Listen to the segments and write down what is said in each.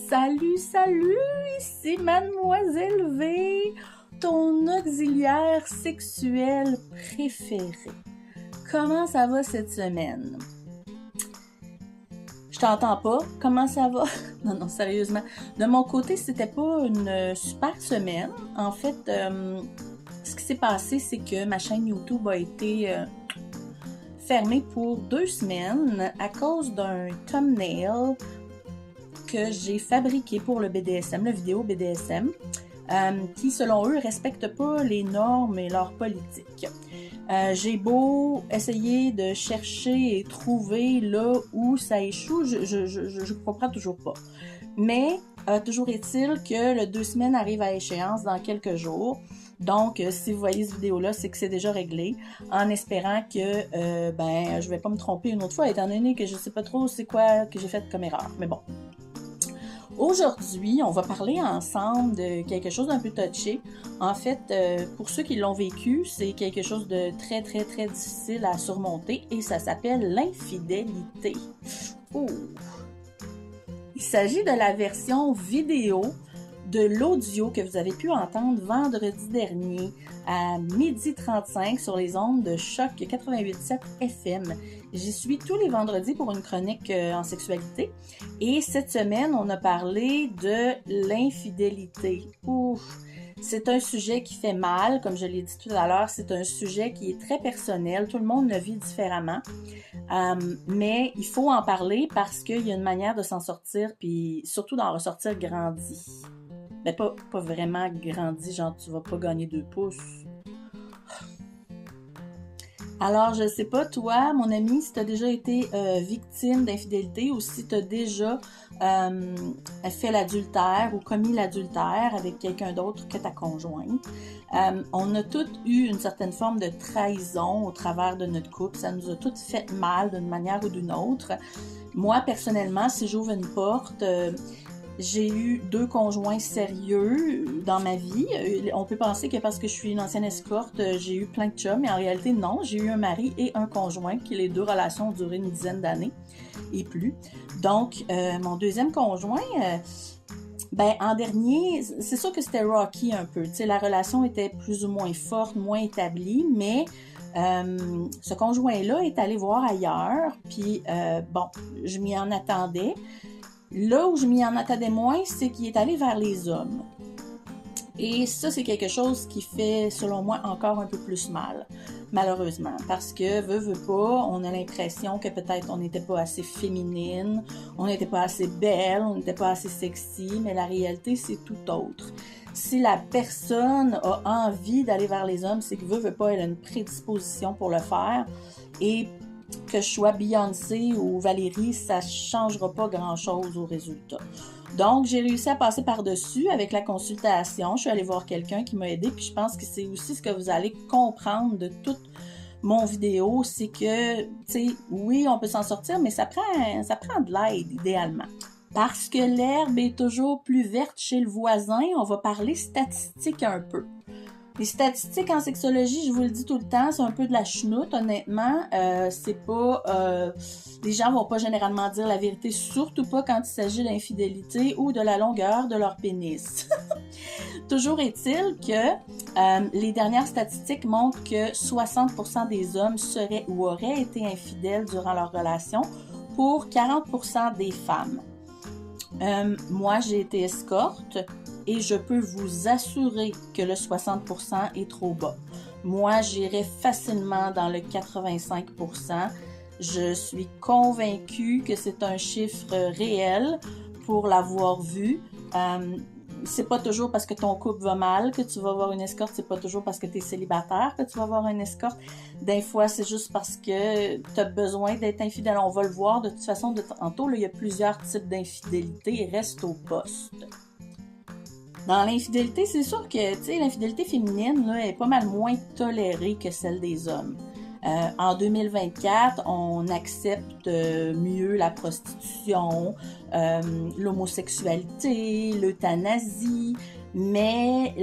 Salut, salut, ici Mademoiselle V, ton auxiliaire sexuel préféré. Comment ça va cette semaine? Je t'entends pas. Comment ça va? Non, sérieusement. De mon côté, c'était pas une super semaine. En fait, ce qui s'est passé, c'est que ma chaîne YouTube a été fermée pour 2 semaines à cause d'un thumbnail que j'ai fabriqué pour le BDSM, le vidéo BDSM, qui, selon eux, respecte pas les normes et leurs politiques. J'ai beau essayer de chercher et trouver là où ça échoue, je comprends toujours pas. Mais toujours est-il que le 2 semaines arrive à échéance dans quelques jours. Donc, si vous voyez cette vidéo-là, c'est que c'est déjà réglé, en espérant que je vais pas me tromper une autre fois, étant donné que je sais pas trop c'est quoi que j'ai fait comme erreur. Mais bon. Aujourd'hui, on va parler ensemble de quelque chose d'un peu touché. En fait, pour ceux qui l'ont vécu, c'est quelque chose de très, très, très difficile à surmonter et ça s'appelle l'infidélité. Ouh. Il s'agit de la version vidéo de l'audio que vous avez pu entendre vendredi dernier à 12h35 sur les ondes de Choc 88.7 FM. J'y suis tous les vendredis pour une chronique en sexualité et cette semaine, on a parlé de l'infidélité. Ouf! C'est un sujet qui fait mal, comme je l'ai dit tout à l'heure, c'est un sujet qui est très personnel, tout le monde le vit différemment, mais il faut en parler parce qu'il y a une manière de s'en sortir, puis surtout d'en ressortir grandi. Mais pas vraiment grandi, genre tu vas pas gagner 2 pouces. Alors, je sais pas, toi, mon ami, si tu as déjà été victime d'infidélité ou si tu as déjà fait l'adultère ou commis l'adultère avec quelqu'un d'autre que ta conjointe. On a toutes eu une certaine forme de trahison au travers de notre couple. Ça nous a toutes fait mal d'une manière ou d'une autre. Moi, personnellement, si j'ouvre une porte... j'ai eu 2 conjoints sérieux dans ma vie. On peut penser que parce que je suis une ancienne escorte, j'ai eu plein de chums, mais en réalité, non. J'ai eu un mari et un conjoint, qui les 2 relations ont duré une dizaine d'années et plus. Donc, mon deuxième conjoint, en dernier, c'est sûr que c'était rocky un peu. Tu sais, la relation était plus ou moins forte, moins établie, mais... ce conjoint-là est allé voir ailleurs, puis je m'y en attendais. Là où je m'y en attendais moins, c'est qu'il est allé vers les hommes. Et ça, c'est quelque chose qui fait, selon moi, encore un peu plus mal, malheureusement. Parce que, veut pas, on a l'impression que peut-être on n'était pas assez féminine, on n'était pas assez belle, on n'était pas assez sexy, mais la réalité, c'est tout autre. Si la personne a envie d'aller vers les hommes, c'est que veut pas, elle a une prédisposition pour le faire. Et que je sois Beyoncé ou Valérie, ça changera pas grand-chose au résultat. Donc, j'ai réussi à passer par-dessus avec la consultation. Je suis allée voir quelqu'un qui m'a aidée, puis je pense que c'est aussi ce que vous allez comprendre de toute mon vidéo, c'est que, tu sais, oui, on peut s'en sortir, mais ça prend de l'aide, idéalement. Parce que l'herbe est toujours plus verte chez le voisin, on va parler statistiques un peu. Les statistiques en sexologie, je vous le dis tout le temps, c'est un peu de la chenoute, honnêtement. C'est pas... les gens vont pas généralement dire la vérité, surtout pas quand il s'agit d'infidélité ou de la longueur de leur pénis. Toujours est-il que les dernières statistiques montrent que 60% des hommes seraient ou auraient été infidèles durant leur relation pour 40% des femmes. Moi, j'ai été escorte. Et je peux vous assurer que le 60% est trop bas. Moi, j'irais facilement dans le 85%. Je suis convaincue que c'est un chiffre réel pour l'avoir vu. C'est pas toujours parce que ton couple va mal que tu vas avoir une escorte. C'est pas toujours parce que tu es célibataire que tu vas avoir une escorte. Des fois, c'est juste parce que tu as besoin d'être infidèle. On va le voir. De toute façon, tantôt, il y a plusieurs types d'infidélité. Reste au poste. Dans l'infidélité, c'est sûr que, tu sais, l'infidélité féminine, là, est pas mal moins tolérée que celle des hommes. En 2024, on accepte mieux la prostitution, l'homosexualité, l'euthanasie, mais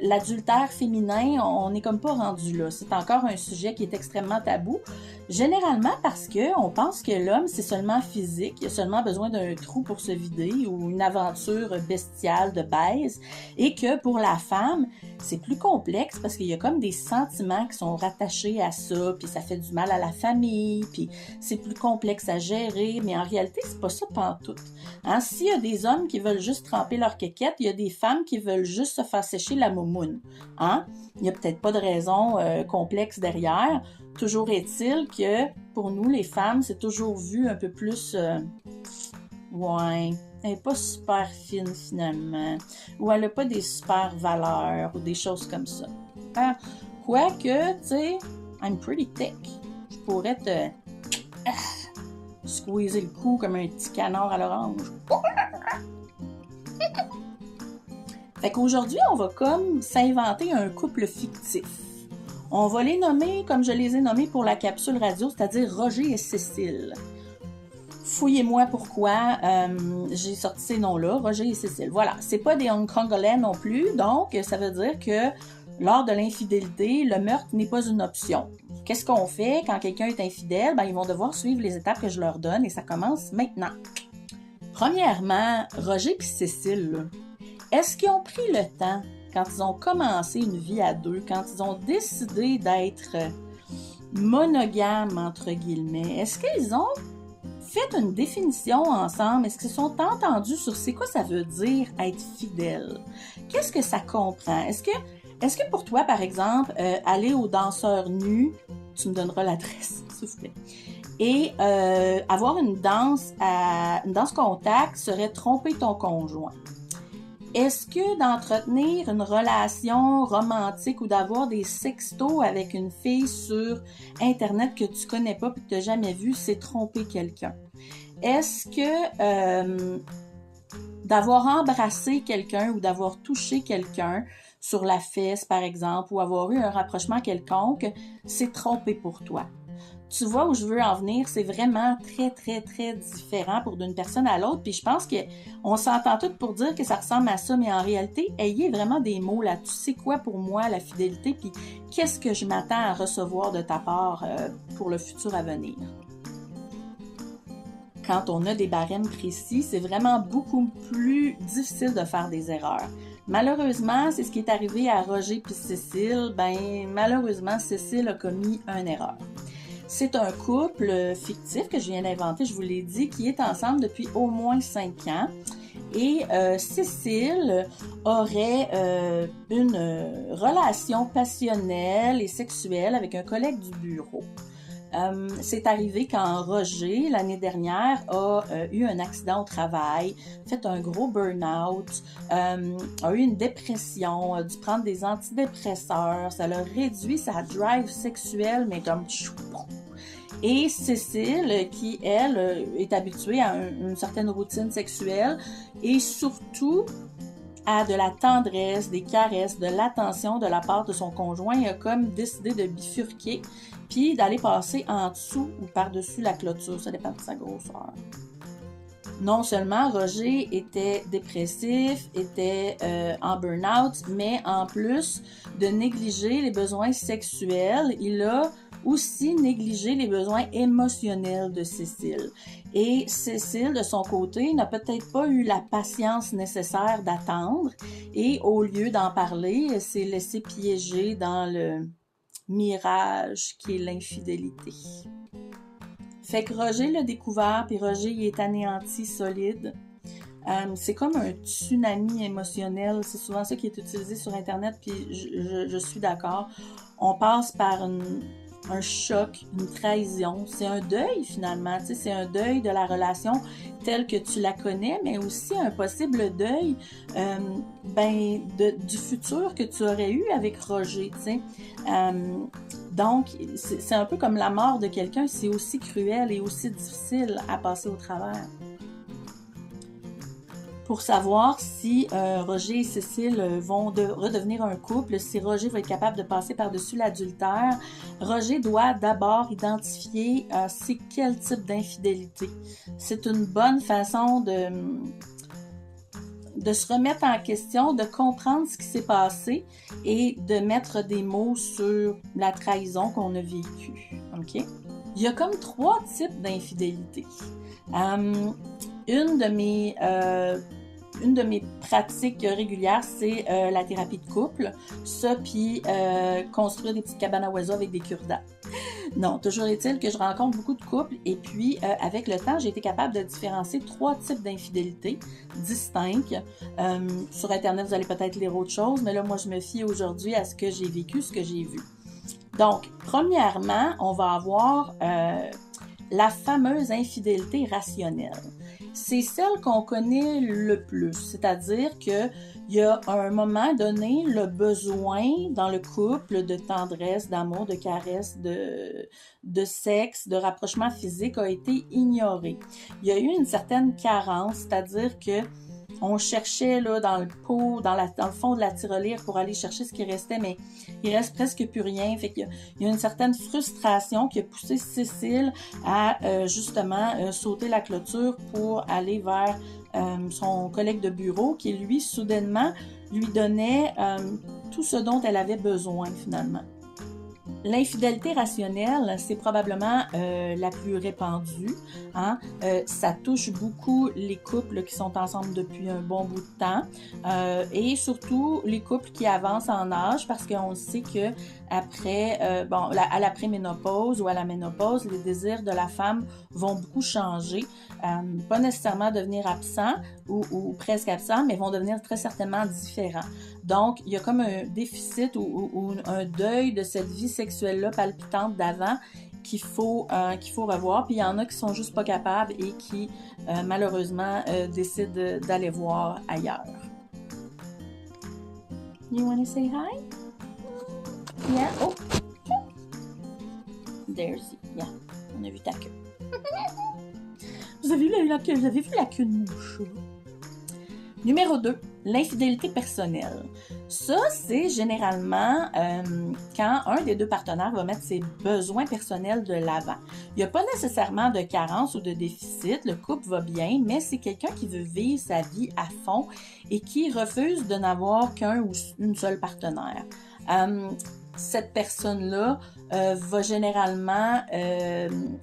l'adultère féminin, on n'est comme pas rendu là. C'est encore un sujet qui est extrêmement tabou. Généralement parce qu'on pense que l'homme, c'est seulement physique, il a seulement besoin d'un trou pour se vider ou une aventure bestiale de baise, et que pour la femme, c'est plus complexe parce qu'il y a comme des sentiments qui sont rattachés à ça, puis ça fait du mal à la famille, puis c'est plus complexe à gérer, mais en réalité, c'est pas ça pantoute. Hein? S'il y a des hommes qui veulent juste tremper leur quéquette, il y a des femmes qui veulent juste se faire sécher la moumoune. Hein? Il n'y a peut-être pas de raison complexe derrière. Toujours est-il que pour nous, les femmes, c'est toujours vu un peu plus... ouais, elle n'est pas super fine finalement. Ou elle n'a pas des super valeurs ou des choses comme ça. Hein? Quoique, tu sais, I'm pretty thick. Je pourrais te squeezer le cou comme un petit canard à l'orange. Fait qu'aujourd'hui, on va comme s'inventer un couple fictif. On va les nommer comme je les ai nommés pour la capsule radio, c'est-à-dire Roger et Cécile. Fouillez-moi pourquoi j'ai sorti ces noms-là, Roger et Cécile. Voilà, c'est pas des Hongkongolais non plus, donc ça veut dire que lors de l'infidélité, le meurtre n'est pas une option. Qu'est-ce qu'on fait quand quelqu'un est infidèle? Ben, ils vont devoir suivre les étapes que je leur donne et ça commence maintenant. Premièrement, Roger et Cécile, là, est-ce qu'ils ont pris le temps, quand ils ont commencé une vie à deux, quand ils ont décidé d'être monogames, entre guillemets, est-ce qu'ils ont fait une définition ensemble? Est-ce qu'ils se sont entendus sur c'est quoi ça veut dire être fidèle? Qu'est-ce que ça comprend? Est-ce que pour toi, par exemple, aller au danseur nu, tu me donneras l'adresse, s'il vous plaît, et avoir une danse contact serait tromper ton conjoint? Est-ce que d'entretenir une relation romantique ou d'avoir des sextos avec une fille sur Internet que tu connais pas et que tu n'as jamais vu, c'est tromper quelqu'un? Est-ce que d'avoir embrassé quelqu'un ou d'avoir touché quelqu'un sur la fesse, par exemple, ou avoir eu un rapprochement quelconque, c'est tromper pour toi? Tu vois où je veux en venir, c'est vraiment très, très, très différent pour d'une personne à l'autre. Puis je pense qu'on s'entend tous pour dire que ça ressemble à ça, mais en réalité, ayez vraiment des mots là. Tu sais quoi pour moi, la fidélité, puis qu'est-ce que je m'attends à recevoir de ta part pour le futur à venir? Quand on a des barèmes précis, c'est vraiment beaucoup plus difficile de faire des erreurs. Malheureusement, c'est ce qui est arrivé à Roger puis Cécile. Ben, malheureusement, Cécile a commis une erreur. C'est un couple fictif que je viens d'inventer, je vous l'ai dit, qui est ensemble depuis au moins 5 ans. Et Cécile aurait une relation passionnelle et sexuelle avec un collègue du bureau. C'est arrivé quand Roger, l'année dernière, a eu un accident au travail, fait un gros burn-out, a eu une dépression, a dû prendre des antidépresseurs, ça l'a réduit sa drive sexuelle, mais comme... Et Cécile, qui, elle, est habituée à une certaine routine sexuelle et surtout à de la tendresse, des caresses, de l'attention de la part de son conjoint, a comme décidé de bifurquer puis d'aller passer en dessous ou par-dessus la clôture, ça dépend de sa grosseur. Non seulement Roger était dépressif, était en burn-out, mais en plus de négliger les besoins sexuels, il a aussi négligé les besoins émotionnels de Cécile. Et Cécile, de son côté, n'a peut-être pas eu la patience nécessaire d'attendre et au lieu d'en parler, elle s'est laissée piéger dans le mirage qui est l'infidélité. Fait que Roger l'a découvert, puis Roger il est anéanti solide. C'est comme un tsunami émotionnel, c'est souvent ça qui est utilisé sur Internet, puis je suis d'accord. On passe par un choc, une trahison, c'est un deuil finalement, tu sais, c'est un deuil de la relation telle que tu la connais, mais aussi un possible deuil du futur que tu aurais eu avec Roger, tu sais. Donc, c'est un peu comme la mort de quelqu'un, c'est aussi cruel et aussi difficile à passer au travers. Pour savoir si Roger et Cécile vont redevenir un couple, si Roger va être capable de passer par-dessus l'adultère, Roger doit d'abord identifier c'est quel type d'infidélité. C'est une bonne façon de se remettre en question, de comprendre ce qui s'est passé et de mettre des mots sur la trahison qu'on a vécue. OK? Il y a comme 3 types d'infidélité. Une de mes pratiques régulières, c'est la thérapie de couple. Ça, puis construire des petites cabanes à oiseaux avec des cure-dents. Non, toujours est-il que je rencontre beaucoup de couples et puis avec le temps, j'ai été capable de différencier 3 types d'infidélité distincts. Sur Internet, vous allez peut-être lire autre chose, mais là, moi, je me fie aujourd'hui à ce que j'ai vécu, ce que j'ai vu. Donc, premièrement, on va avoir la fameuse infidélité rationnelle. C'est celle qu'on connaît le plus, c'est-à-dire que il y a à un moment donné le besoin dans le couple de tendresse, d'amour, de caresse, de sexe, de rapprochement physique a été ignoré. Il y a eu une certaine carence, c'est-à-dire que on cherchait là dans le pot, dans le fond de la tirelire pour aller chercher ce qui restait, mais il reste presque plus rien. Fait qu'il y a une certaine frustration qui a poussé Cécile à justement sauter la clôture pour aller vers son collègue de bureau qui, lui, soudainement, lui donnait tout ce dont elle avait besoin finalement. L'infidélité rationnelle, c'est probablement la plus répandue. Hein? Ça touche beaucoup les couples qui sont ensemble depuis un bon bout de temps et surtout les couples qui avancent en âge parce qu'on sait que après, à la préménopause ou à la ménopause, les désirs de la femme vont beaucoup changer. Pas nécessairement devenir absents ou presque absents, mais vont devenir très certainement différents. Donc, il y a comme un déficit ou un deuil de cette vie sexuelle-là palpitante d'avant qu'il faut revoir. Puis il y en a qui sont juste pas capables et qui, malheureusement, décident d'aller voir ailleurs. You wanna say hi? Yeah. Oh. There's yeah. On a vu ta queue. Vous avez vu la queue de mouche. Numéro 2, l'infidélité personnelle. Ça, c'est généralement quand un des deux partenaires va mettre ses besoins personnels de l'avant. Il n'y a pas nécessairement de carence ou de déficit, le couple va bien, mais c'est quelqu'un qui veut vivre sa vie à fond et qui refuse de n'avoir qu'un ou une seule partenaire. Cette personne-là va généralement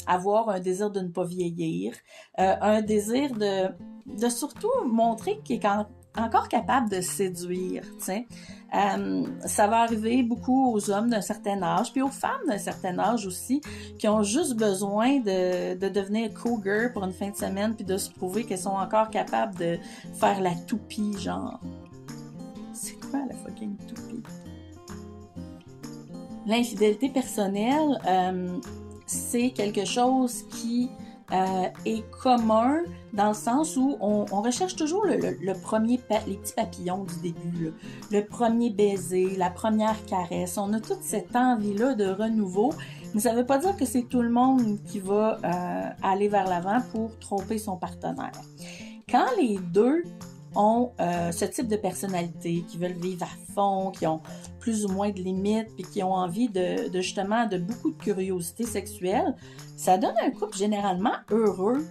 avoir un désir de ne pas vieillir, un désir de surtout montrer qu'il est encore capable de séduire, tiens. Ça va arriver beaucoup aux hommes d'un certain âge, puis aux femmes d'un certain âge aussi, qui ont juste besoin de devenir cougar pour une fin de semaine, puis de se prouver qu'elles sont encore capables de faire la toupie, genre. C'est quoi la fucking toupie? L'infidélité personnelle, c'est quelque chose qui est commun dans le sens où on recherche toujours le premier les petits papillons du début, là. Le premier baiser, la première caresse. On a toute cette envie-là de renouveau, mais ça ne veut pas dire que c'est tout le monde qui va aller vers l'avant pour tromper son partenaire. Quand les deux ont ce type de personnalité, qui veulent vivre à fond, qui ont plus ou moins de limites, puis qui ont envie de justement de beaucoup de curiosité sexuelle, ça donne un couple généralement heureux.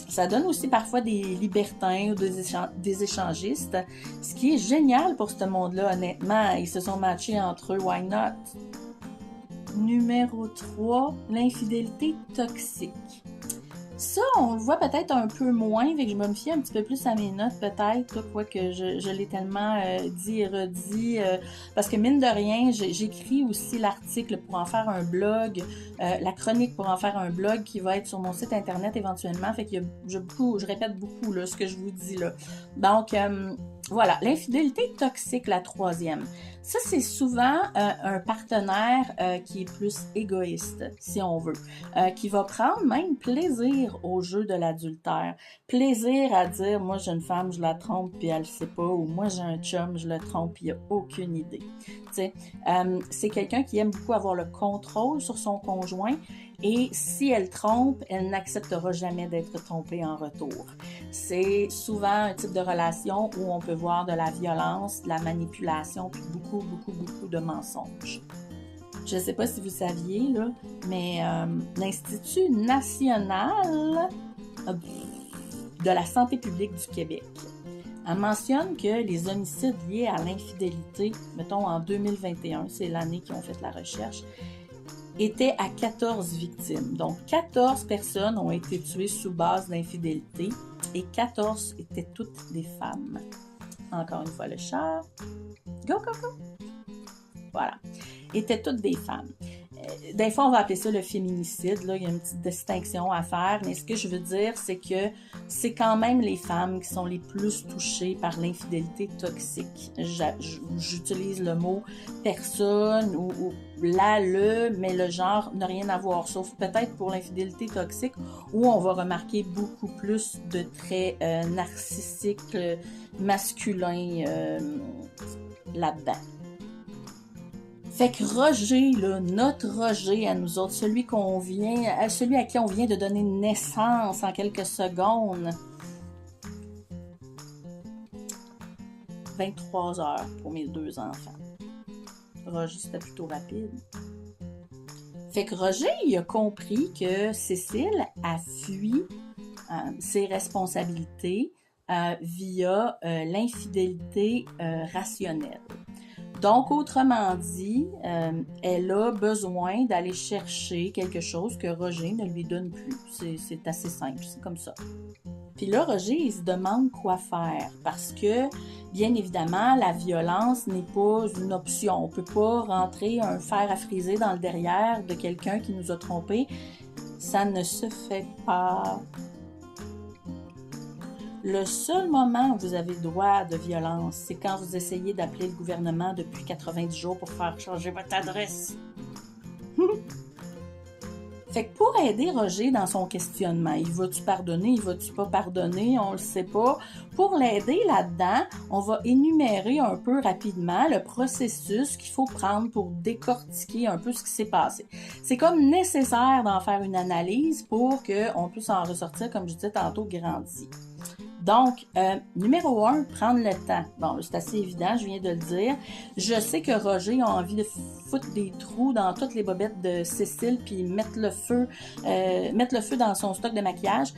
Ça donne aussi parfois des libertins ou des échangistes, ce qui est génial pour ce monde-là, honnêtement. Ils se sont matchés entre eux, why not? Numéro 3, l'infidélité toxique. Ça, on le voit peut-être un peu moins, fait que je me fie un petit peu plus à mes notes peut-être, quoique je l'ai tellement dit et redit, parce que mine de rien, j'écris aussi l'article pour en faire un blog, la chronique pour en faire un blog qui va être sur mon site internet éventuellement, fait que je répète beaucoup là, ce que je vous dis là. Donc, voilà, l'infidélité toxique, la 3e. Ça, c'est souvent un partenaire qui est plus égoïste, si on veut, qui va prendre même plaisir au jeu de l'adultère. Plaisir à dire, moi j'ai une femme, je la trompe puis elle le sait pas, ou moi j'ai un chum, je le trompe puis il a aucune idée. C'est quelqu'un qui aime beaucoup avoir le contrôle sur son conjoint. Et si elle trompe, elle n'acceptera jamais d'être trompée en retour. C'est souvent un type de relation où on peut voir de la violence, de la manipulation, puis beaucoup de mensonges. Je ne sais pas si vous saviez, là, mais l'Institut national de la santé publique du Québec mentionne que les homicides liés à l'infidélité, mettons en 2021, c'est l'année qu'ils ont fait la recherche, était à 14 victimes. Donc, 14 personnes ont été tuées sous base d'infidélité et 14 étaient toutes des femmes. Encore une fois, le chat. Go, go, go! Voilà. Étaient toutes des femmes. Des fois, on va appeler ça le féminicide. Là. Il y a une petite distinction à faire. Mais ce que je veux dire, c'est que c'est quand même les femmes qui sont les plus touchées par l'infidélité toxique. J'utilise le mot personne ou mais le genre n'a rien à voir. Sauf peut-être pour l'infidélité toxique où on va remarquer beaucoup plus de traits narcissiques, masculins là-dedans. Fait que Roger, là, notre Roger à nous autres, celui à qui on vient de donner naissance en quelques secondes. 23 heures pour mes 2 enfants. Roger, c'était plutôt rapide. Fait que Roger, il a compris que Cécile a fui ses responsabilités via l'infidélité rationnelle. Donc, autrement dit, elle a besoin d'aller chercher quelque chose que Roger ne lui donne plus. C'est assez simple, c'est comme ça. Puis là, Roger, il se demande quoi faire parce que, bien évidemment, la violence n'est pas une option. On ne peut pas rentrer un fer à friser dans le derrière de quelqu'un qui nous a trompés. Ça ne se fait pas. Le seul moment où vous avez le droit de violence, c'est quand vous essayez d'appeler le gouvernement depuis 90 jours pour faire changer votre adresse. Fait que pour aider Roger dans son questionnement, il va-tu pardonner, il va-tu pas pardonner, on le sait pas. Pour l'aider là-dedans, on va énumérer un peu rapidement le processus qu'il faut prendre pour décortiquer un peu ce qui s'est passé. C'est comme nécessaire d'en faire une analyse pour qu'on puisse en ressortir, comme je disais tantôt, grandi. Donc, numéro 1, prendre le temps. Bon, c'est assez évident, je viens de le dire. Je sais que Roger a envie de foutre des trous dans toutes les bobettes de Cécile puis mettre le feu dans son stock de maquillage.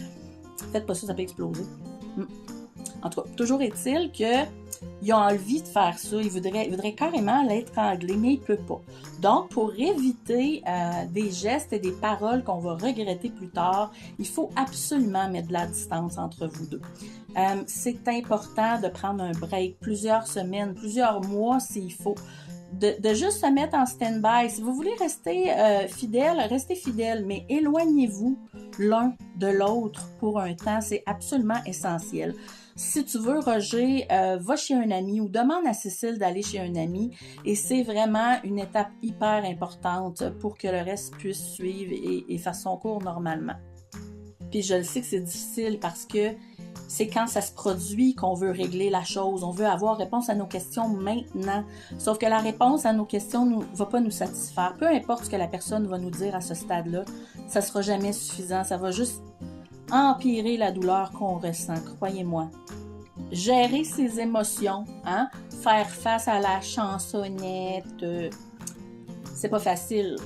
Faites pas ça, ça peut exploser. En tout cas, toujours est-il qu'il a envie de faire ça. Il voudrait carrément l'étrangler, mais il peut pas. Donc, pour éviter des gestes et des paroles qu'on va regretter plus tard, il faut absolument mettre de la distance entre vous deux. C'est important de prendre un break, plusieurs semaines, plusieurs mois s'il faut. De juste se mettre en stand-by. Si vous voulez rester fidèle, restez fidèle, mais éloignez-vous l'un de l'autre pour un temps. C'est absolument essentiel. Si tu veux, Roger, va chez un ami ou demande à Cécile d'aller chez un ami et c'est vraiment une étape hyper importante pour que le reste puisse suivre et faire son cours normalement. Puis je le sais que c'est difficile parce que c'est quand ça se produit qu'on veut régler la chose. On veut avoir réponse à nos questions maintenant. Sauf que la réponse à nos questions ne va pas nous satisfaire. Peu importe ce que la personne va nous dire à ce stade-là, ça ne sera jamais suffisant. Ça va juste empirer la douleur qu'on ressent, croyez-moi. Gérer ses émotions, faire face à la chansonnette, c'est pas facile,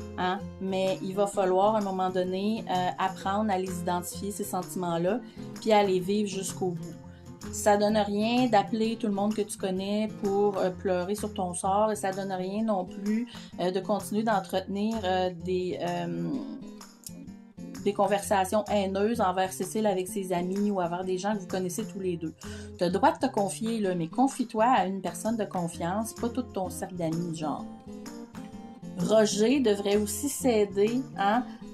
mais il va falloir à un moment donné apprendre à les identifier, ces sentiments-là, puis à les vivre jusqu'au bout. Ça donne rien d'appeler tout le monde que tu connais pour pleurer sur ton sort et ça donne rien non plus de continuer d'entretenir des conversations haineuses envers Cécile avec ses amis ou envers des gens que vous connaissez tous les deux. Tu as le droit de te confier, là, mais confie-toi à une personne de confiance, pas tout ton cercle d'amis, genre. Roger devrait aussi s'aider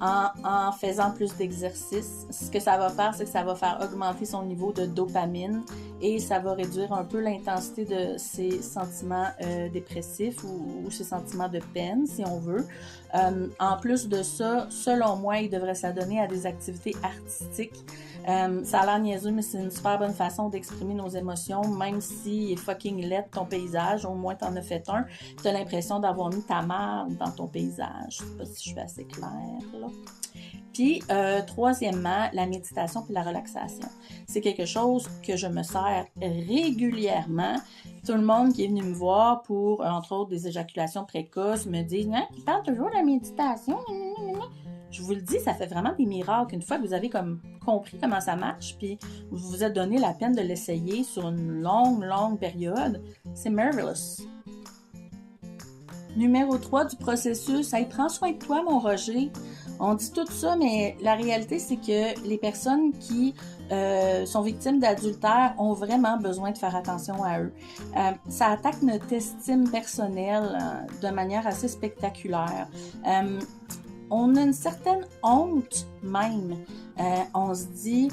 en faisant plus d'exercices. Ce que ça va faire, c'est que ça va faire augmenter son niveau de dopamine et ça va réduire un peu l'intensité de ses sentiments dépressifs ou ses sentiments de peine, si on veut. En plus de ça, selon moi, il devrait s'adonner à des activités artistiques. Ça a l'air niaiseux, mais c'est une super bonne façon d'exprimer nos émotions, même si est fucking laid ton paysage, au moins t'en as fait un. T'as l'impression d'avoir mis ta marde dans ton paysage. Je sais pas si je suis assez claire, là. Puis, troisièmement, la méditation puis la relaxation. C'est quelque chose que je me sers régulièrement. Tout le monde qui est venu me voir pour, entre autres, des éjaculations précoces me dit « Tu parles toujours de la méditation? » Je vous le dis, ça fait vraiment des miracles. Une fois que vous avez comme compris comment ça marche, puis vous vous êtes donné la peine de l'essayer sur une longue période, c'est marvelous. Numéro 3 du processus, hey, prends soin de toi, mon Roger. On dit tout ça, mais la réalité, c'est que les personnes qui sont victimes d'adultère ont vraiment besoin de faire attention à eux. Ça attaque notre estime personnelle de manière assez spectaculaire. On a une certaine honte même. On se dit,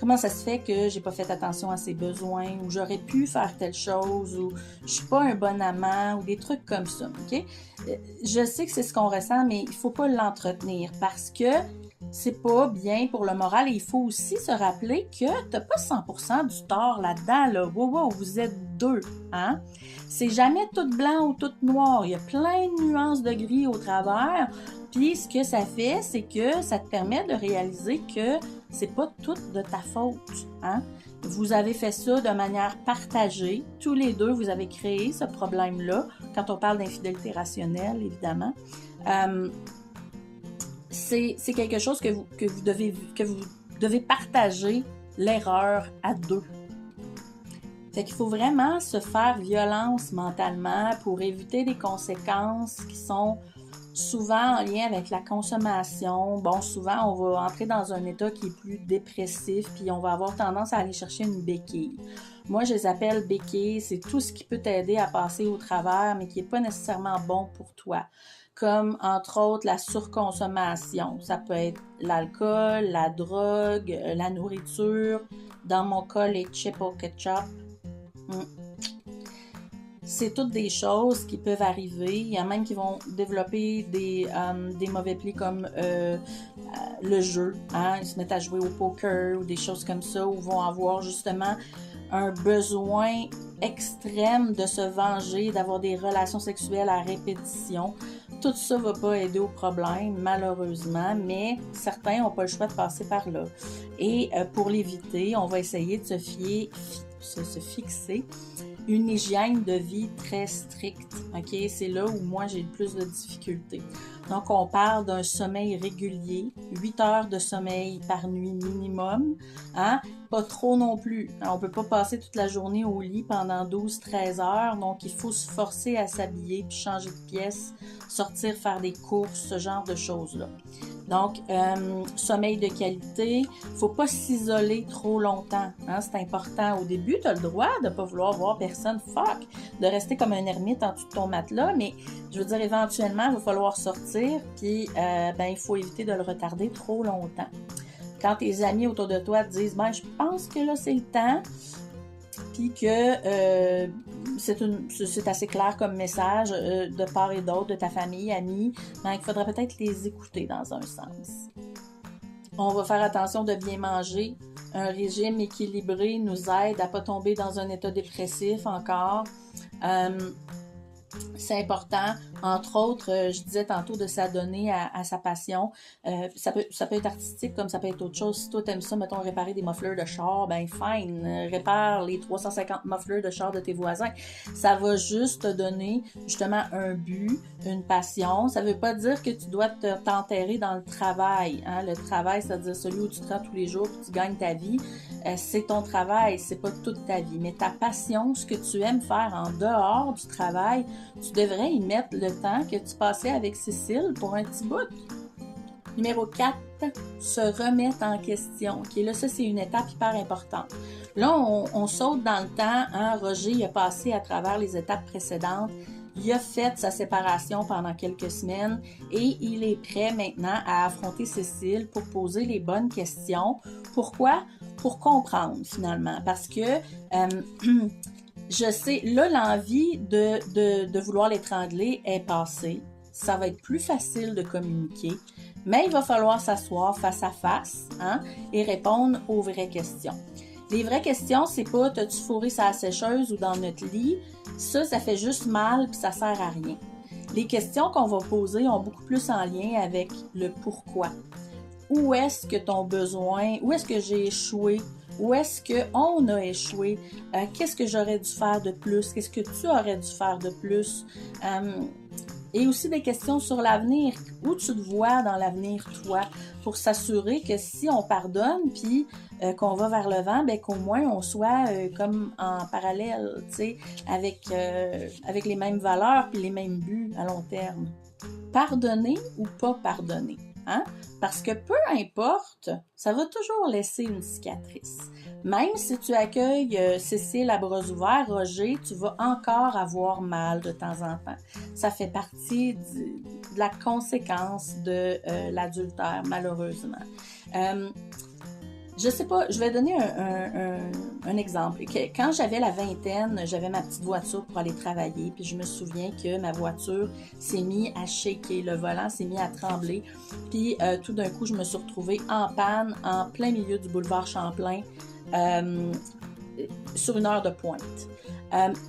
comment ça se fait que j'ai pas fait attention à ses besoins, ou j'aurais pu faire telle chose, ou je suis pas un bon amant, ou des trucs comme ça, ok? Je sais que c'est ce qu'on ressent, mais il faut pas l'entretenir parce que c'est pas bien pour le moral, et il faut aussi se rappeler que t'as pas 100% du tort là-dedans, là. Wow, vous êtes deux, hein? C'est jamais tout blanc ou tout noir. Il y a plein de nuances de gris au travers. Puis ce que ça fait, c'est que ça te permet de réaliser que c'est pas tout de ta faute, hein? Vous avez fait ça de manière partagée. Tous les deux, vous avez créé ce problème-là. Quand on parle d'infidélité rationnelle, évidemment. C'est quelque chose que vous devez partager l'erreur à deux. Fait qu'il faut vraiment se faire violence mentalement pour éviter des conséquences qui sont souvent en lien avec la consommation. Bon, souvent, on va entrer dans un état qui est plus dépressif, puis on va avoir tendance à aller chercher une béquille. Moi, je les appelle béquilles. C'est tout ce qui peut t'aider à passer au travers, mais qui n'est pas nécessairement bon pour toi. Comme, entre autres, la surconsommation. Ça peut être l'alcool, la drogue, la nourriture. Dans mon cas, les chips au ketchup. C'est toutes des choses qui peuvent arriver. Il y en a même qui vont développer des mauvais plis comme le jeu. Hein? Ils se mettent à jouer au poker ou des choses comme ça, ou vont avoir justement un besoin extrême de se venger, d'avoir des relations sexuelles à répétition. Tout ça ne va pas aider au problème, malheureusement, mais certains n'ont pas le choix de passer par là. Et pour l'éviter, on va essayer de se fixer une hygiène de vie très stricte. OK? C'est là où moi, j'ai le plus de difficultés. Donc, on parle d'un sommeil régulier, 8 heures de sommeil par nuit minimum. Hein? Pas trop non plus. On ne peut pas passer toute la journée au lit pendant 12-13 heures. Donc, il faut se forcer à s'habiller, puis changer de pièce, sortir faire des courses, ce genre de choses-là. Donc, sommeil de qualité, faut pas s'isoler trop longtemps, hein, c'est important. Au début, tu as le droit de pas vouloir voir personne, de rester comme un ermite en dessous de ton matelas, mais je veux dire, éventuellement, il va falloir sortir, puis il faut éviter de le retarder trop longtemps. Quand tes amis autour de toi te disent, je pense que là, c'est le temps, puis que c'est assez clair comme message de part et d'autre, de ta famille, amis, il faudrait peut-être les écouter dans un sens. On va faire attention de bien manger. Un régime équilibré nous aide à ne pas tomber dans un état dépressif encore. C'est important, entre autres, je disais tantôt de s'adonner à sa passion. Ça peut être artistique comme ça peut être autre chose. Si toi t'aimes ça, mettons, réparer des mufflers de char, fine, répare les 350 mufflers de char de tes voisins. Ça va juste te donner justement un but, une passion. Ça veut pas dire que tu dois t'enterrer dans le travail. Hein? Le travail, c'est-à-dire celui où tu te rends tous les jours et tu gagnes ta vie. C'est ton travail, c'est pas toute ta vie. Mais ta passion, ce que tu aimes faire en dehors du travail, tu devrais y mettre le temps que tu passais avec Cécile pour un petit bout. Numéro 4, se remettre en question. Okay, là, ça, c'est une étape hyper importante. Là, on saute dans le temps. Hein? Roger, il a passé à travers les étapes précédentes. Il a fait sa séparation pendant quelques semaines et il est prêt maintenant à affronter Cécile pour poser les bonnes questions. Pourquoi? Pour comprendre, finalement. Parce que... je sais, là, l'envie de vouloir l'étrangler est passée. Ça va être plus facile de communiquer, mais il va falloir s'asseoir face à face, hein, et répondre aux vraies questions. Les vraies questions, c'est pas « t'as-tu fourré sa sécheuse ou dans notre lit ?» Ça fait juste mal puis ça sert à rien. Les questions qu'on va poser ont beaucoup plus en lien avec le pourquoi. Où est-ce que ton besoin, où est-ce que j'ai échoué? Où est-ce qu'on a échoué? Qu'est-ce que j'aurais dû faire de plus? Qu'est-ce que tu aurais dû faire de plus? Et aussi des questions sur l'avenir. Où tu te vois dans l'avenir, toi, pour s'assurer que si on pardonne, puis qu'on va vers le vent, ben qu'au moins on soit comme en parallèle, tu sais, avec les mêmes valeurs puis les mêmes buts à long terme. Pardonner ou pas pardonner, hein? Parce que peu importe, ça va toujours laisser une cicatrice. Même si tu accueilles Cécile à bras ouverts, Roger, tu vas encore avoir mal de temps en temps. Ça fait partie de la conséquence de l'adultère, malheureusement. Je sais pas, je vais donner un exemple. Quand j'avais la vingtaine, j'avais ma petite voiture pour aller travailler, puis je me souviens que ma voiture s'est mise à shaker, le volant s'est mis à trembler, puis tout d'un coup, je me suis retrouvée en panne, en plein milieu du boulevard Champlain, sur une heure de pointe.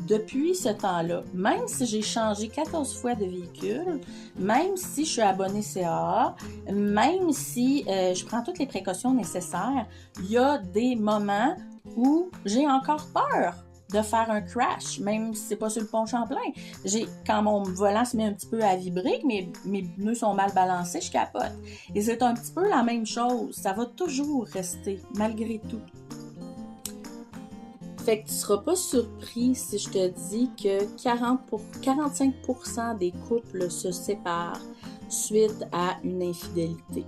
Depuis ce temps-là, même si j'ai changé 14 fois de véhicule, même si je suis abonnée CAA, même si je prends toutes les précautions nécessaires, il y a des moments où j'ai encore peur de faire un crash, même si c'est pas sur le pont Champlain. Quand mon volant se met un petit peu à vibrer, que mes pneus sont mal balancés, je capote. Et c'est un petit peu la même chose. Ça va toujours rester, malgré tout. Fait que tu seras pas surpris si je te dis que 45% des couples se séparent suite à une infidélité.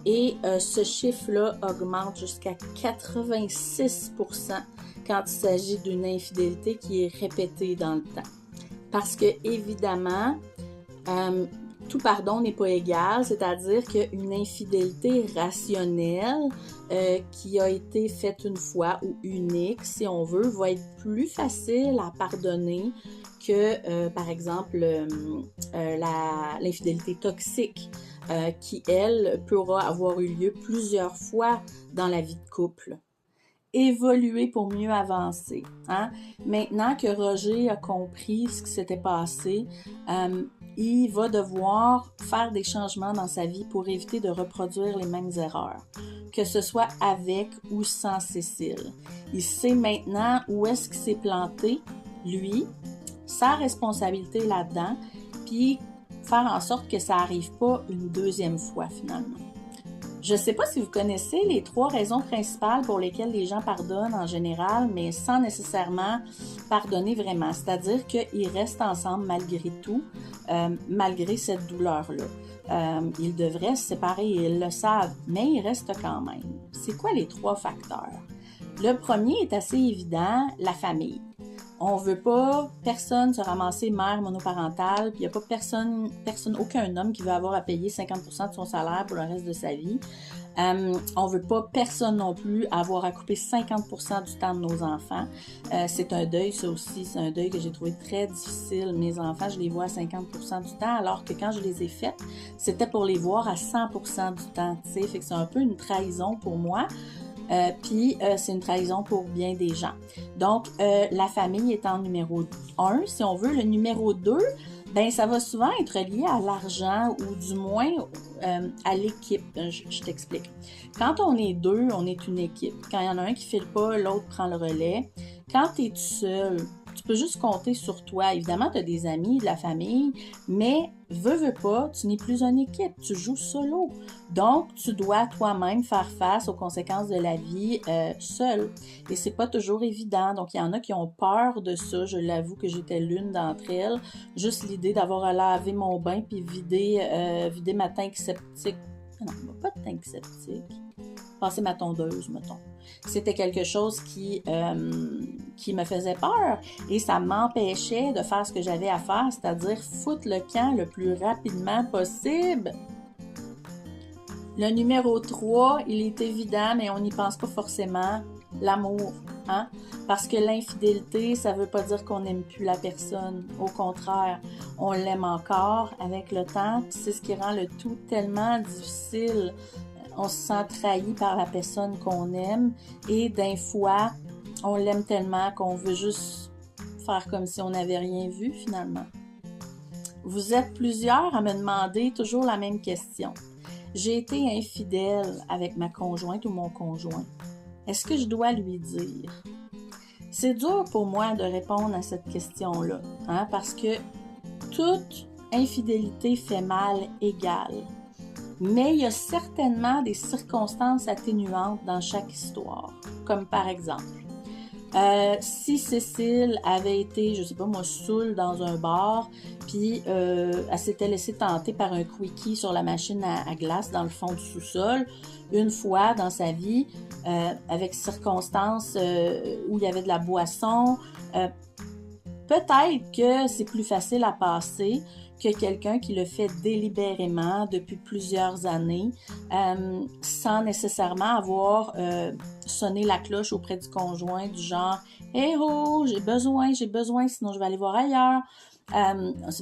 Et ce chiffre-là augmente jusqu'à 86% quand il s'agit d'une infidélité qui est répétée dans le temps. Parce que, évidemment, tout pardon n'est pas égal, c'est-à-dire qu'une infidélité rationnelle qui a été faite une fois ou unique, si on veut, va être plus facile à pardonner que, par exemple, l'infidélité toxique qui, elle, pourra avoir eu lieu plusieurs fois dans la vie de couple. Évoluer pour mieux avancer. Hein? Maintenant que Roger a compris ce qui s'était passé, il va devoir faire des changements dans sa vie pour éviter de reproduire les mêmes erreurs, que ce soit avec ou sans Cécile. Il sait maintenant où est-ce qu'il s'est planté, lui, sa responsabilité là-dedans, puis faire en sorte que ça n'arrive pas une deuxième fois finalement. Je ne sais pas si vous connaissez les 3 raisons principales pour lesquelles les gens pardonnent en général, mais sans nécessairement pardonner vraiment. C'est-à-dire qu'ils restent ensemble malgré tout, malgré cette douleur-là. Ils devraient se séparer et ils le savent, mais ils restent quand même. C'est quoi les 3 facteurs? Le premier est assez évident, la famille. On veut pas personne se ramasser mère monoparentale, puis il n'y a pas personne, aucun homme qui veut avoir à payer 50% de son salaire pour le reste de sa vie. On veut pas personne non plus avoir à couper 50% du temps de nos enfants. C'est un deuil, ça aussi, c'est un deuil que j'ai trouvé très difficile. Mes enfants, je les vois à 50% du temps, alors que quand je les ai faites, c'était pour les voir à 100% du temps, tu sais. Fait que c'est un peu une trahison pour moi. Puis c'est une trahison pour bien des gens. Donc, la famille étant numéro 1, si on veut. Le numéro 2, ben ça va souvent être lié à l'argent ou du moins à l'équipe. Je t'explique. Quand on est 2, on est une équipe. Quand il y en a un qui file pas, l'autre prend le relais. Quand tu es tout seul, tu peux juste compter sur toi. Évidemment, tu as des amis, de la famille, mais veux pas, tu n'es plus une équipe, tu joues solo. Donc, tu dois toi-même faire face aux conséquences de la vie seul. Et c'est pas toujours évident. Donc, il y en a qui ont peur de ça. Je l'avoue que j'étais l'une d'entre elles. Juste l'idée d'avoir à laver mon bain puis vider ma tank septique. Non, pas de tank septique. Passer ma tondeuse, mettons. C'était quelque chose qui me faisait peur et ça m'empêchait de faire ce que j'avais à faire, c'est-à-dire foutre le camp le plus rapidement possible. Le numéro 3, il est évident, mais on n'y pense pas forcément, l'amour. Hein? Parce que l'infidélité, ça veut pas dire qu'on n'aime plus la personne. Au contraire, on l'aime encore avec le temps, puis c'est ce qui rend le tout tellement difficile. On se sent trahi par la personne qu'on aime et d'un fois, on l'aime tellement qu'on veut juste faire comme si on n'avait rien vu finalement. Vous êtes plusieurs à me demander toujours la même question. J'ai été infidèle avec ma conjointe ou mon conjoint. Est-ce que je dois lui dire? C'est dur pour moi de répondre à cette question-là, hein, parce que toute infidélité fait mal égale. Mais il y a certainement des circonstances atténuantes dans chaque histoire, comme par exemple, si Cécile avait été, je sais pas moi, saoule dans un bar, puis elle s'était laissée tenter par un quickie sur la machine à glace dans le fond du sous-sol, une fois dans sa vie, avec circonstances où il y avait de la boisson, peut-être que c'est plus facile à passer que quelqu'un qui le fait délibérément depuis plusieurs années, sans nécessairement avoir sonné la cloche auprès du conjoint du genre « Hey oh, j'ai besoin, sinon je vais aller voir ailleurs ».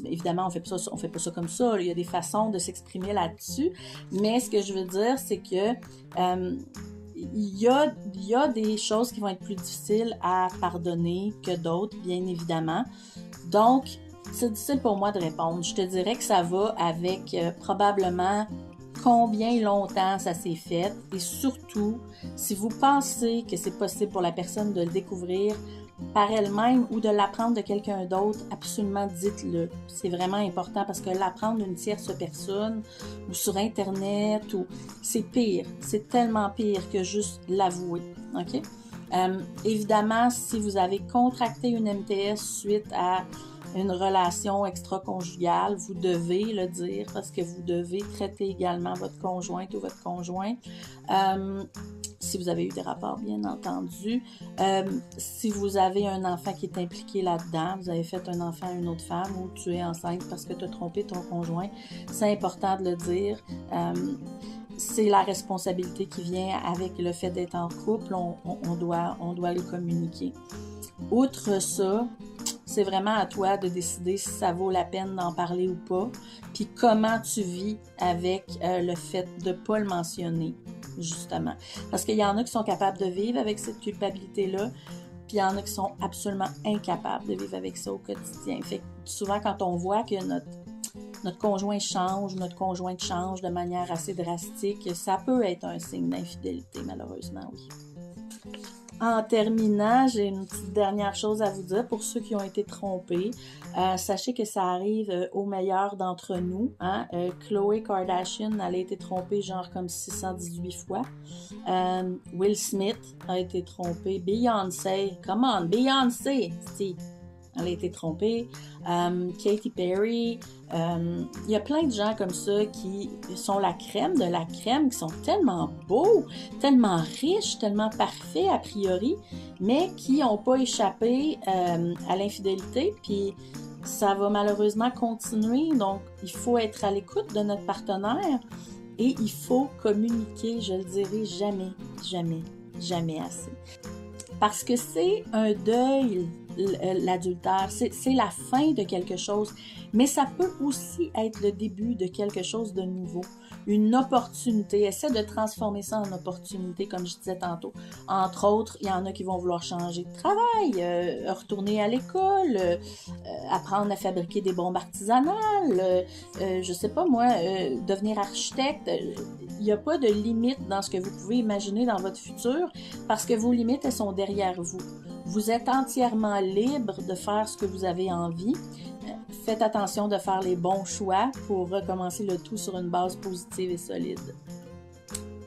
Évidemment, on fait pas ça comme ça. Il y a des façons de s'exprimer là-dessus, mais ce que je veux dire, c'est que il y a des choses qui vont être plus difficiles à pardonner que d'autres, bien évidemment. Donc, c'est difficile pour moi de répondre. Je te dirais que ça va avec probablement combien longtemps ça s'est fait et surtout, si vous pensez que c'est possible pour la personne de le découvrir par elle-même ou de l'apprendre de quelqu'un d'autre, absolument dites-le. C'est vraiment important parce que l'apprendre d'une tierce personne ou sur Internet, c'est pire. C'est tellement pire que juste l'avouer. OK? Évidemment, si vous avez contracté une MTS suite à une relation extra-conjugale, vous devez le dire parce que vous devez traiter également votre conjointe ou votre conjoint. Si vous avez eu des rapports, bien entendu. Si vous avez un enfant qui est impliqué là-dedans, vous avez fait un enfant à une autre femme ou tu es enceinte parce que tu as trompé ton conjoint, c'est important de le dire. C'est la responsabilité qui vient avec le fait d'être en couple, on doit le communiquer. Outre ça, c'est vraiment à toi de décider si ça vaut la peine d'en parler ou pas, puis comment tu vis avec le fait de ne pas le mentionner, justement. Parce qu'il y en a qui sont capables de vivre avec cette culpabilité-là, puis il y en a qui sont absolument incapables de vivre avec ça au quotidien. Fait que souvent, quand on voit que notre conjoint change, notre conjointe change de manière assez drastique, ça peut être un signe d'infidélité, malheureusement, oui. En terminant, j'ai une petite dernière chose à vous dire pour ceux qui ont été trompés. Sachez que ça arrive aux meilleurs d'entre nous. Hein? Khloé Kardashian, elle a été trompée genre comme 618 fois. Will Smith a été trompé. Beyoncé, come on, Beyoncé, elle a été trompée. Katy Perry. Il y a plein de gens comme ça qui sont la crème de la crème, qui sont tellement beaux, tellement riches, tellement parfaits a priori, mais qui n'ont pas échappé à l'infidélité. Puis ça va malheureusement continuer. Donc, il faut être à l'écoute de notre partenaire et il faut communiquer, je le dirai jamais, jamais, jamais assez. Parce que c'est un deuil, l'adultère, c'est la fin de quelque chose, mais ça peut aussi être le début de quelque chose de nouveau, une opportunité. Essaie de transformer ça en opportunité, comme je disais tantôt. Entre autres, il y en a qui vont vouloir changer de travail, retourner à l'école, apprendre à fabriquer des bombes artisanales, je sais pas moi, devenir architecte. Il n'y a pas de limite dans ce que vous pouvez imaginer dans votre futur parce que vos limites, elles sont derrière vous. Vous êtes entièrement libre de faire ce que vous avez envie. Faites attention de faire les bons choix pour recommencer le tout sur une base positive et solide.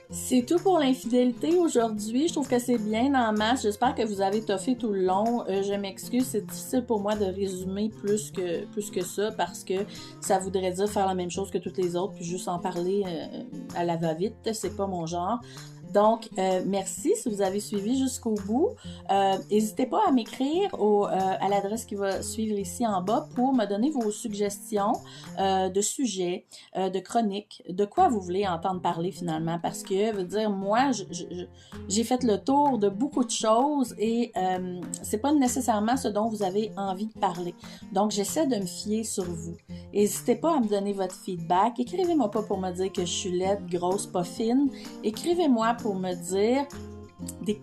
C'est tout pour l'infidélité aujourd'hui. Je trouve que c'est bien en masse. J'espère que vous avez toffé tout le long. Je m'excuse, c'est difficile pour moi de résumer plus que ça parce que ça voudrait dire faire la même chose que toutes les autres puis juste en parler à la va-vite. C'est pas mon genre. Donc, merci si vous avez suivi jusqu'au bout. N'hésitez pas à m'écrire à l'adresse qui va suivre ici en bas pour me donner vos suggestions de sujets, de chroniques, de quoi vous voulez entendre parler finalement. Parce que, veut dire, moi, j'ai fait le tour de beaucoup de choses et c'est pas nécessairement ce dont vous avez envie de parler. Donc, j'essaie de me fier sur vous. N'hésitez pas à me donner votre feedback. Écrivez-moi pas pour me dire que je suis laide, grosse, pas fine. Écrivez-moi pour me dire des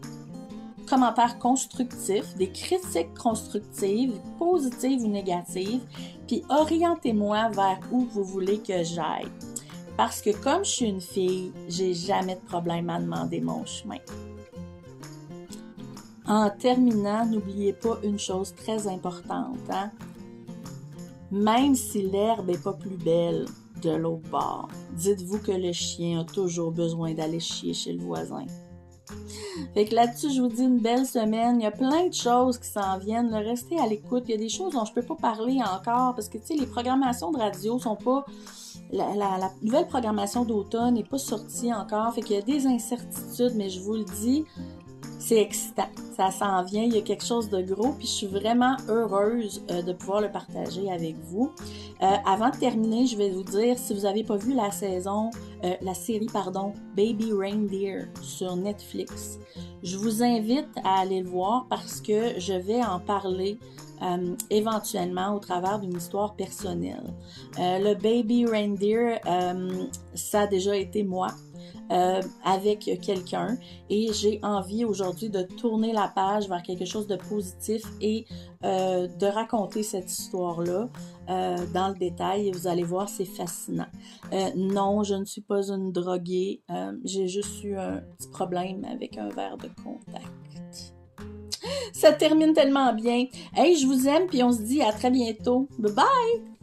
commentaires constructifs, des critiques constructives, positives ou négatives, puis orientez-moi vers où vous voulez que j'aille. Parce que comme je suis une fille, j'ai jamais de problème à demander mon chemin. En terminant, n'oubliez pas une chose très importante, hein? Même si l'herbe n'est pas plus belle de l'autre bord, dites-vous que le chien a toujours besoin d'aller chier chez le voisin. Fait que là-dessus, je vous dis une belle semaine. Il y a plein de choses qui s'en viennent. Restez à l'écoute. Il y a des choses dont je peux pas parler encore parce que, tu sais, les programmations de radio sont pas... La nouvelle programmation d'automne n'est pas sortie encore. Fait qu'il y a des incertitudes, mais je vous le dis, c'est excitant. Ça s'en vient. Il y a quelque chose de gros. Puis je suis vraiment heureuse de pouvoir le partager avec vous. Avant de terminer, je vais vous dire, si vous n'avez pas vu la série Baby Reindeer sur Netflix, je vous invite à aller le voir parce que je vais en parler éventuellement au travers d'une histoire personnelle. Le Baby Reindeer, ça a déjà été moi. Avec quelqu'un et j'ai envie aujourd'hui de tourner la page vers quelque chose de positif et de raconter cette histoire-là dans le détail et vous allez voir, c'est fascinant. Non, je ne suis pas une droguée, j'ai juste eu un petit problème avec un verre de contact. Ça termine tellement bien. Hey, je vous aime puis on se dit à très bientôt. Bye bye!